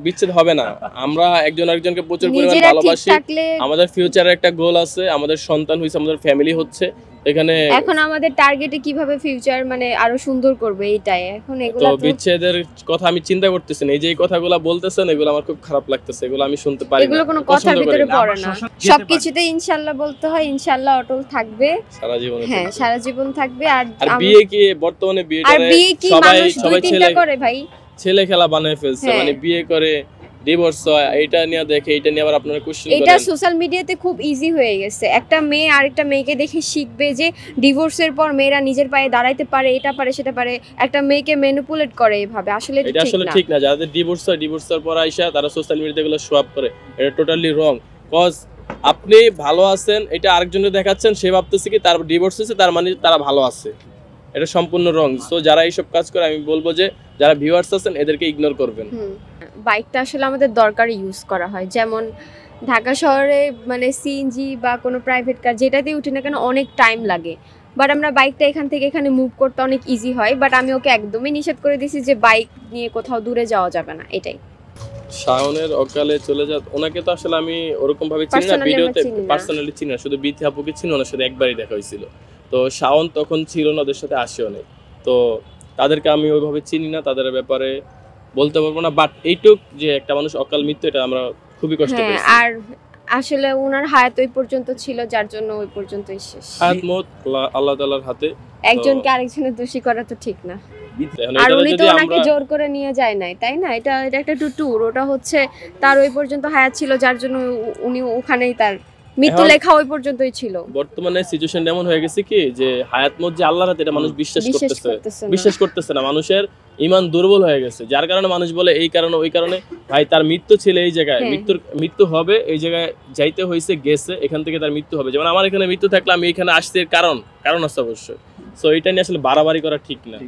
বিচ্ছেদ হবে না। আমরা একজন আরেকজনকে প্রচুর পরিমাণ ভালোবাসি। আমাদের ফিউচারে একটা গোল আছে, আমাদের সন্তান হইছে, আমাদের ফ্যামিলি হচ্ছে। এখানে এখন আমাদের টার্গেটে কিভাবে ফিউচার মানে আরো সুন্দর করবে এইটাই। এখন এগুলা তো বিচ্ছেদের কথা আমি চিন্তা করতেছি না। এই যে এই কথাগুলো বলতেছেন এগুলো আমার খুব খারাপ লাগতেছে। এগুলো আমি শুনতে পারি না। এগুলো কোনো কথার ভিতরে পড়ে না। সবকিছুতে ইনশাআল্লাহ বলতে হয়, ইনশাআল্লাহ অটল থাকবে সারা জীবন। হ্যাঁ, সারা জীবন থাকবে। আর বিয়ে কি বর্তমানে বিয়েটারে সবাই ছেলে করে ভাই, ছেলে খেলা বানায় ফেলছে। মানে বিয়ে করে ডিভোর্স হয়, এইটা নিয়ে দেখে, এইটা নিয়ে আবার আপনারা কোশ্চেন করেন। এটা সোশ্যাল মিডিয়াতে খুব ইজি হয়ে গেছে। একটা মেয়ে আরেকটা মেয়েকে দেখে শিখবে যে ডিভোর্সের পর মেয়েরা নিজের পায়ে দাঁড়াইতে পারে, এটা পারে সেটা পারে। একটা মেয়েকে ম্যানিপুলেট করে এইভাবে, আসলে এটা আসলে ঠিক না। যাদের ডিভোর্স হয়, ডিভোর্সের পর আইসা তারা সোশ্যাল মিডিয়াতে এগুলো শো আপ করে, এটা টোটালি রং। কজ আপনি ভালো আছেন এটা আরেকজনকে দেখাচ্ছেন, সে ভাবতেছে কি তার ডিভোর্স হয়েছে তার মানে তারা ভালো আছে, এটা সম্পূর্ণ রং। সো যারা এইসব কাজ করে আমি বলবো যে যারা ভিউয়ার্স আছেন এদেরকে ইগনোর করবেন। বাইকটা আসলে আমাদের দরকারে ইউজ করা হয়। যেমন ঢাকা শহরে মানে সিএনজি বা কোনো প্রাইভেট কার যেটাতেই উঠি না কেন অনেক টাইম লাগে, বাট আমরা বাইকটা এখান থেকে এখানে মুভ করতে অনেক ইজি হয়। বাট আমি ওকে একদমই নিষেধ করে দিয়েছি যে বাইক নিয়ে কোথাও দূরে যাওয়া যাবে না, এটাই। শাওনের অকালে চলে যা, ওনাকে তো আসলে আমি ওরকম ভাবে চিনি না, ভিডিওতে পার্সোনালি চিনি না, শুধু বিথি আপুকে চিনি, ওনার সাথে একবারই দেখা হয়েছিল। তো শাওন তখন ছিল না, ওদের সাথে আসেও নেই। তো তাদেরকে আমি ওইভাবে চিনি না, তাদের ব্যাপারে বলতে পারবো না। বাট এইটুক যে একটা মানুষ অকাল মৃত্যু, এটা আমরা খুবই কষ্ট পেয়েছি। আর আসলে ওনার হায়াত ওই পর্যন্ত ছিল, যার জন্য ওই পর্যন্তই শেষ। হায়াত মত আল্লাহ তাআলার হাতে, একজনকে আরেকজনের দোষী করা তো ঠিক না। আর উনি তো ওনাকে জোর করে নিয়ে যায় নাই, তাই না? এটা একটা ট্যুর, ওটা হচ্ছে তার ওই পর্যন্ত হায়াত ছিল, যার জন্য উনি ওখানেই তার মৃত্যু লেখা ওই পর্যন্তই ছিল। বর্তমানে সিচুয়েশন এমন হয়ে গেছে কি যে হায়াত মত যে আল্লাহর হাতে, এটা মানুষ বিশ্বাস করতেছে না। মানুষের ঈমান দুর্বল হয়ে গেছে, যার কারণে মানুষ বলে এই কারণে ওই কারণে। ভাই তার মৃত্যু ছিল এই জায়গায়, মৃত্যু হবে এই জায়গায়, যাইতে হয়েছে গেছে, এখান থেকে তার মৃত্যু হবে। যেমন আমার এখানে মৃত্যু থাকলে আমি এখানে আসতে কারণ আছে অবশ্যই। সো এটা নিয়ে আসলে বাড়াবাড়ি করা ঠিক না।